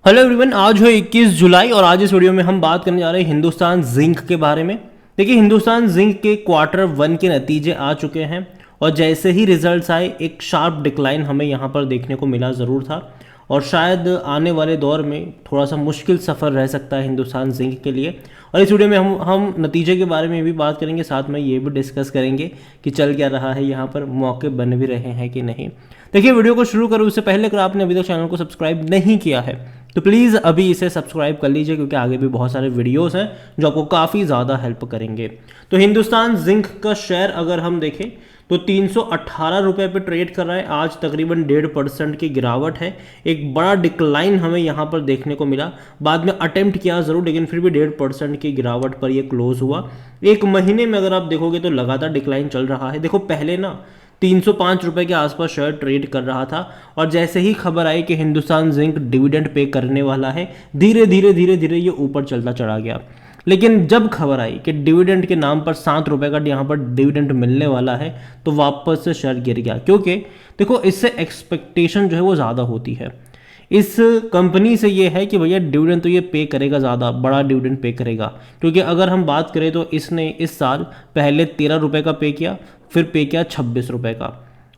Hello everyone, आज है 21 जुलाई और आज इस वीडियो में हम बात करने जा रहे हैं हिंदुस्तान जिंक के बारे में। देखिए, हिंदुस्तान जिंक के क्वार्टर वन के नतीजे आ चुके हैं और जैसे ही रिजल्ट्स आए एक शार्प डिक्लाइन हमें यहाँ पर देखने को मिला ज़रूर था और शायद आने वाले दौर में थोड़ा सा मुश्किल सफ़र रह सकता है हिंदुस्तान जिंक के लिए। और इस वीडियो में हम नतीजे के बारे में भी बात करेंगे, साथ में ये भी डिस्कस करेंगे कि चल क्या रहा है, यहाँ पर मौके बन भी रहे हैं कि नहीं। देखिए, वीडियो को शुरू करूँ उससे पहले अगर आपने अभी तक चैनल को सब्सक्राइब नहीं किया है तो प्लीज़ अभी इसे सब्सक्राइब कर लीजिए, क्योंकि आगे भी बहुत सारे वीडियोस हैं जो आपको काफ़ी ज़्यादा हेल्प करेंगे। तो हिंदुस्तान जिंक का शेयर अगर हम देखें तो 318 रुपये पर ट्रेड कर रहा है। आज तकरीबन 1.5% की गिरावट है। एक बड़ा डिक्लाइन हमें यहाँ पर देखने को मिला, बाद में अटेम्प्ट किया ज़रूर, लेकिन फिर भी 1.5% की गिरावट पर यह क्लोज हुआ। एक महीने में अगर आप देखोगे तो लगातार डिक्लाइन चल रहा है। देखो, पहले ना 305 रुपये के आसपास शेयर ट्रेड कर रहा था और जैसे ही खबर आई कि हिंदुस्तान जिंक डिविडेंड पे करने वाला है, धीरे धीरे ये ऊपर चलता चला गया। लेकिन जब खबर आई कि डिविडेंड के नाम पर 7 रुपये का यहाँ पर डिविडेंड मिलने वाला है तो वापस से शेयर गिर गया, क्योंकि देखो इससे एक्सपेक्टेशन जो है वो ज़्यादा होती है। इस कंपनी से ये है कि भैया डिविडेंड तो ये पे करेगा, ज़्यादा बड़ा डिविडेंड पे करेगा। क्योंकि अगर हम बात करें तो इसने इस साल पहले 13 रुपये का पे किया, फिर पे किया 26 रुपये का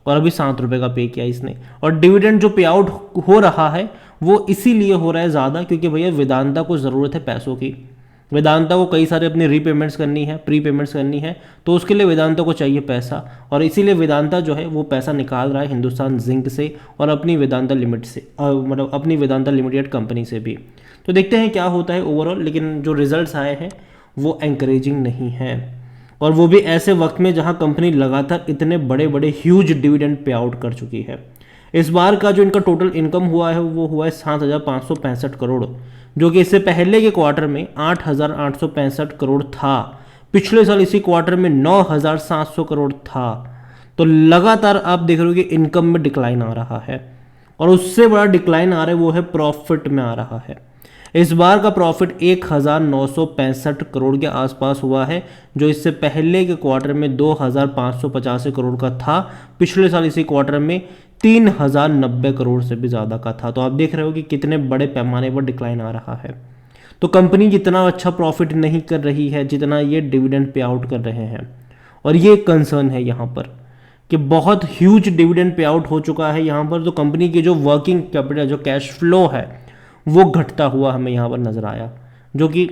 और अभी 7 रुपये का पे किया इसने। और डिविडेंड जो पे आउट हो रहा है वो इसीलिए हो रहा है ज़्यादा, क्योंकि भैया वेदांता को ज़रूरत है पैसों की। वेदांता को कई सारे अपनी रीपेमेंट्स करनी है, प्री पेमेंट्स करनी है, तो उसके लिए वेदांता को चाहिए पैसा और इसीलिए वेदांता जो है वो पैसा निकाल रहा है हिंदुस्तान जिंक से और अपनी वेदांता लिमिट से, मतलब अपनी वेदांता लिमिटेड कंपनी से भी। तो देखते हैं क्या होता है ओवरऑल, लेकिन जो रिजल्ट्स आए हैं वो एंकरेजिंग नहीं है और वो भी ऐसे वक्त में जहां कंपनी लगातार इतने बड़े बड़े ह्यूज डिविडेंड पे आउट कर चुकी है। इस बार का जो इनका टोटल इनकम हुआ है वो हुआ है 7,565 करोड़, जो कि इससे पहले के क्वार्टर में 8,865 करोड़ था। पिछले साल इसी क्वार्टर में 9,700 करोड़ था। तो लगातार आप देख रहे हो कि इनकम में डिक्लाइन आ रहा है और उससे बड़ा डिक्लाइन आ रहा है वो है प्रॉफिट में आ रहा है। इस बार का प्रॉफिट 1,965 करोड़ के आसपास हुआ है, जो इससे पहले के क्वार्टर में 2,585 करोड़ का था। पिछले साल इसी क्वार्टर में 3,090 करोड़ से भी ज़्यादा का था। तो आप देख रहे हो कि कितने बड़े पैमाने पर डिक्लाइन आ रहा है। तो कंपनी जितना अच्छा प्रॉफिट नहीं कर रही है जितना ये डिविडेंड पे आउट कर रहे हैं, और ये कंसर्न है यहाँ पर कि बहुत ह्यूज डिविडेंड पे आउट हो चुका है यहाँ पर। तो कंपनी की जो वर्किंग कैपिटल, जो कैश फ्लो है, वो घटता हुआ हमें यहाँ पर नज़र आया, जो कि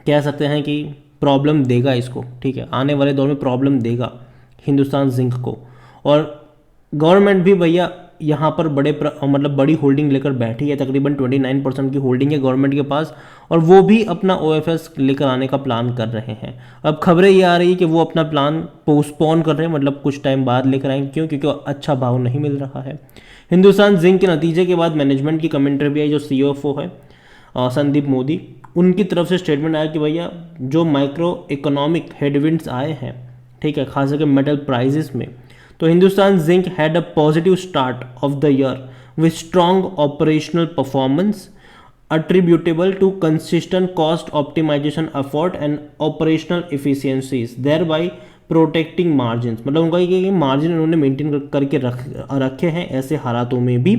कह सकते हैं कि प्रॉब्लम देगा इसको। ठीक है, आने वाले दौर में प्रॉब्लम देगा हिंदुस्तान जिंक को। और गवर्नमेंट भी भैया यहाँ पर मतलब बड़ी होल्डिंग लेकर बैठी है। तकरीबन 29% की होल्डिंग है गवर्नमेंट के पास और वो भी अपना ओएफएस लेकर आने का प्लान कर रहे हैं। अब खबरें ये आ रही है कि वो अपना प्लान पोस्टपोन कर रहे हैं, मतलब कुछ टाइम बाद लेकर आएंगे। क्यों? क्योंकि अच्छा भाव नहीं मिल रहा है। हिंदुस्तान जिंक के नतीजे के बाद मैनेजमेंट की कमेंट्री भी आई, जो सीईओ है संदीप मोदी, उनकी तरफ से स्टेटमेंट आया कि भैया जो माइक्रो इकोनॉमिक हेडविंड्स आए हैं, ठीक है, खास करके मेटल प्राइजेस में, तो Hindustan zinc had a positive start of the year with strong operational performance attributable to consistent cost optimization effort and operational efficiencies, thereby protecting margin. मतलब उनका ये मार्जिन उन्होंने मेंटेन करके रखे हैं ऐसे हालातों में भी।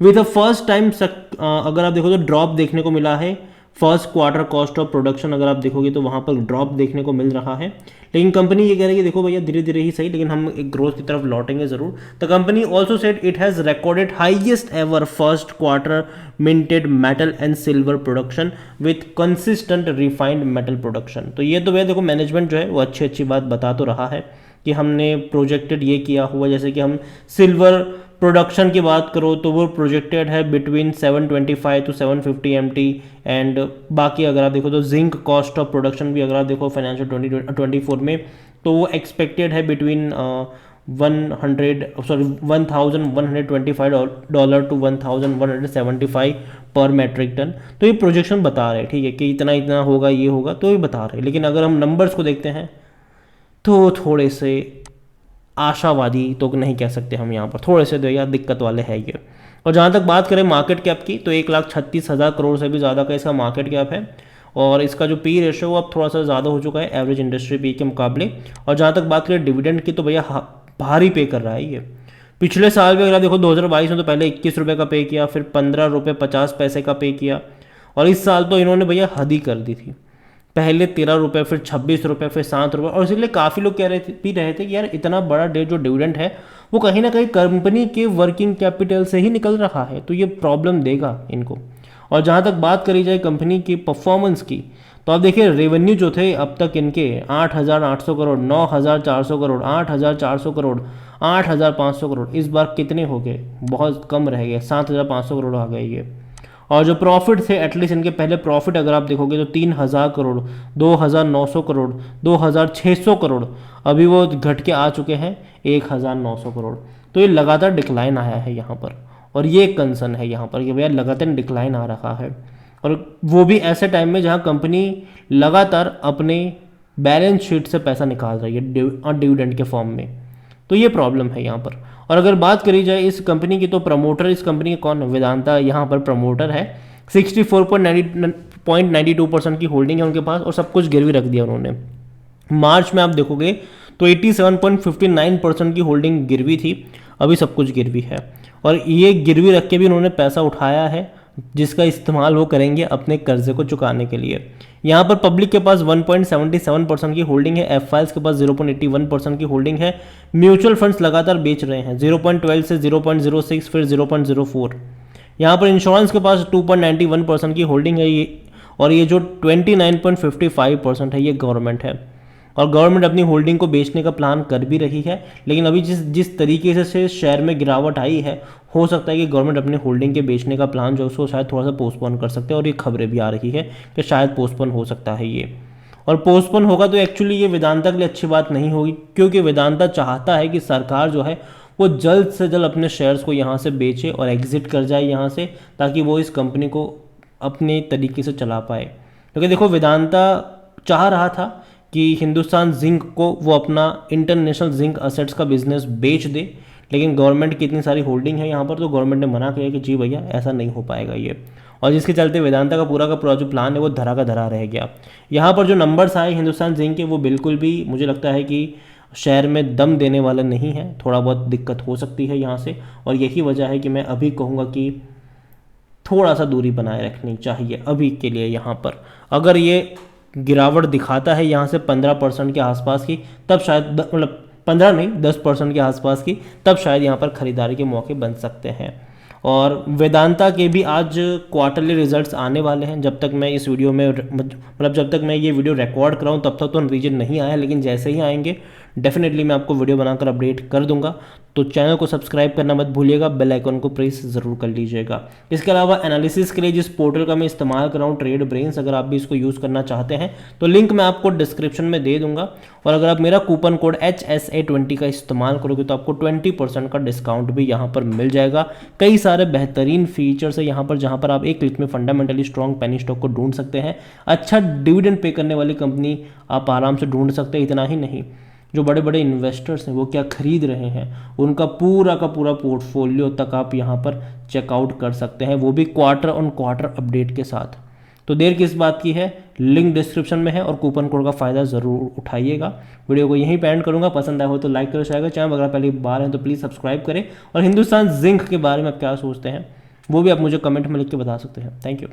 विद द फर्स्ट टाइम अगर आप देखो तो ड्रॉप देखने को मिला है। First quarter cost of production अगर आप देखोगे तो वहाँ पर ड्रॉप देखने को मिल रहा है। लेकिन कंपनी ये कह रही है देखो भैया धीरे धीरे ही सही, लेकिन हम एक ग्रोथ की तरफ लौटेंगे ज़रूर। The company also said it has recorded highest ever first quarter minted metal and silver production with consistent refined metal production. तो ये तो भैया देखो मैनेजमेंट जो है वो अच्छी बात बता तो रहा है कि हमने प्रोजेक्टेड ये किया हुआ, जैसे कि हम सिल्वर प्रोडक्शन की बात करो तो वो प्रोजेक्टेड है बिटवीन 725 to 750 MT। एंड बाकी अगर आप देखो तो जिंक कॉस्ट ऑफ प्रोडक्शन भी अगर आप देखो फाइनेंशियल 2024 में तो वो एक्सपेक्टेड है बिटवीन $1,125 to $1,175 पर मेट्रिक टन। तो ये प्रोजेक्शन बता रहे हैं, ठीक है, कि इतना होगा, ये होगा, तो ये बता रहे हैं। लेकिन अगर हम नंबर्स को देखते हैं तो थोड़े से आशावादी तो नहीं कह सकते हम, यहाँ पर थोड़े से तो यार दिक्कत वाले है ये। और जहाँ तक बात करें मार्केट कैप की तो 1,36,000 करोड़ से भी ज़्यादा का इसका मार्केट कैप है और इसका जो पी रेशो वो अब थोड़ा सा ज़्यादा हो चुका है एवरेज इंडस्ट्री पी के मुकाबले। और जहाँ तक बात करें डिविडेंड की तो भैया भारी पे कर रहा है ये। पिछले साल भी अगर आप देखो 2022 में तो पहले 21 रुपये का पे किया, फिर 15 रुपये 50 पैसे का पे किया, और इस साल तो इन्होंने भैया हद ही कर दी थी। पहले 13 रुपये, फिर 26 रुपये, फिर 7 रुपये, और इसलिए काफ़ी लोग कह रहे थे कि यार इतना बड़ा जो डिविडेंड है वो कहीं ना कहीं कंपनी के वर्किंग कैपिटल से ही निकल रहा है, तो ये प्रॉब्लम देगा इनको। और जहाँ तक बात करी जाए कंपनी की परफॉर्मेंस की, तो आप देखिए रेवेन्यू जो थे अब तक इनके 8,800 करोड़, 9,400 करोड़, 8,400 करोड़, 8,500 करोड़, इस बार कितने हो गए, बहुत कम रह गए, 7,500 करोड़ आ गए ये। और जो प्रॉफिट थे एटलीस्ट इनके पहले प्रॉफिट अगर आप देखोगे तो 3,000 करोड़, 2,900 करोड़, 2,600 करोड़, अभी वो घट के आ चुके हैं 1,900 करोड़। तो ये लगातार डिक्लाइन आया है यहाँ पर, और ये एक कंसर्न है यहाँ पर कि भैया लगातार डिक्लाइन आ रहा है, और वो भी ऐसे टाइम में जहाँ कंपनी लगातार अपने बैलेंस शीट से पैसा निकाल रही है डिविडेंड के फॉर्म में। तो ये प्रॉब्लम है यहाँ पर। और अगर बात करी जाए इस कंपनी की, तो प्रमोटर इस कंपनी के कौन है, वेदांता यहाँ पर प्रमोटर है। 64.92% की होल्डिंग है उनके पास, और सब कुछ गिरवी रख दिया उन्होंने। मार्च में आप देखोगे तो 87.59% की होल्डिंग गिरवी थी, अभी सब कुछ गिरवी है, और ये गिरवी रख के भी उन्होंने पैसा उठाया है जिसका इस्तेमाल वो करेंगे अपने कर्जे को चुकाने के लिए। यहाँ पर पब्लिक के पास 1.77% की होल्डिंग है, एफ फाइल्स के पास 0.81% की होल्डिंग है, म्यूचुअल फंड्स लगातार बेच रहे हैं 0.12 से 0.06 फिर 0.04। यहाँ पर इंश्योरेंस के पास 2.91% की होल्डिंग है ये, और ये जो 29.55% है ये गवर्नमेंट है, और गवर्नमेंट अपनी होल्डिंग को बेचने का प्लान कर भी रही है। लेकिन अभी जिस तरीके से शेयर में गिरावट आई है, हो सकता है कि गवर्नमेंट अपने होल्डिंग के बेचने का प्लान जो है उसको शायद थोड़ा सा पोस्टपोन कर सकते हैं, और ये खबरें भी आ रही है कि शायद पोस्टपोन हो सकता है ये। और पोस्टपोन होगा तो एक्चुअली ये वेदांता के लिए अच्छी बात नहीं होगी, क्योंकि वेदांता चाहता है कि सरकार जो है वो जल्द से जल्द अपने शेयर्स को यहाँ से बेचे और एग्जिट कर जाए यहाँ से, ताकि वो इस कंपनी को अपने तरीके से चला पाए। क्योंकि देखो वेदांता चाह रहा था कि हिंदुस्तान जिंक को वो अपना इंटरनेशनल जिंक असेट्स का बिजनेस बेच दे, लेकिन गवर्नमेंट की इतनी सारी होल्डिंग है यहाँ पर, तो गवर्नमेंट ने मना किया कि जी भैया ऐसा नहीं हो पाएगा ये, और जिसके चलते वेदांता का पूरा जो प्लान है वो धरा का धरा रह गया। यहाँ पर जो नंबर्स आए हिंदुस्तान जिंक के, वो बिल्कुल भी मुझे लगता है कि शेयर में दम देने वाला नहीं है, थोड़ा बहुत दिक्कत हो सकती है यहाँ से, और यही वजह है कि मैं अभी कहूँगा कि थोड़ा सा दूरी बनाए रखनी चाहिए अभी के लिए यहाँ पर। अगर ये गिरावट दिखाता है यहाँ से 15% के आसपास की, तब शायद मतलब 15 नहीं 10% के आसपास की, तब शायद यहाँ पर खरीदारी के मौके बन सकते हैं। और वेदांता के भी आज क्वार्टरली रिजल्ट्स आने वाले हैं। जब तक मैं इस वीडियो में मतलब जब तक मैं ये वीडियो रिकॉर्ड कराऊँ तब तक तो नतीजे नहीं आए, लेकिन जैसे ही आएंगे डेफिनेटली मैं आपको वीडियो बनाकर अपडेट कर दूंगा। तो चैनल को सब्सक्राइब करना मत भूलिएगा, बेल आइकन को प्रेस ज़रूर कर लीजिएगा। इसके अलावा एनालिसिस के लिए जिस पोर्टल का मैं इस्तेमाल कर रहा हूँ ट्रेड ब्रेन्स, अगर आप भी इसको यूज़ करना चाहते हैं तो लिंक मैं आपको डिस्क्रिप्शन में दे दूंगा, और अगर आप मेरा कूपन कोड HSA20 का इस्तेमाल करोगे तो आपको 20% का डिस्काउंट भी यहाँ पर मिल जाएगा। कई सारे बेहतरीन फीचर्स है यहाँ पर, जहाँ पर आप एक क्लिक में फंडामेंटली स्ट्रॉन्ग पेनी स्टॉक को ढूंढ सकते हैं। अच्छा डिविडेंड पे करने वाली कंपनी आप आराम से ढूंढ सकते हैं। इतना ही नहीं, जो बड़े बड़े इन्वेस्टर्स हैं वो क्या खरीद रहे हैं, उनका पूरा का पूरा पोर्टफोलियो तक आप यहाँ पर चेकआउट कर सकते हैं, वो भी क्वार्टर ऑन क्वार्टर अपडेट के साथ। तो देर किस बात की है, लिंक डिस्क्रिप्शन में है, और कूपन कोड का फ़ायदा ज़रूर उठाइएगा। वीडियो को यहीं पे एंड करूँगा, पसंद आया हो तो लाइक करो, शेयर करो, चैनल अगर पहली बार हैं तो प्लीज़ सब्सक्राइब करें, और हिंदुस्तान जिंक के बारे में आप क्या सोचते हैं वो भी आप मुझे कमेंट में लिख के बता सकते हैं। Thank you.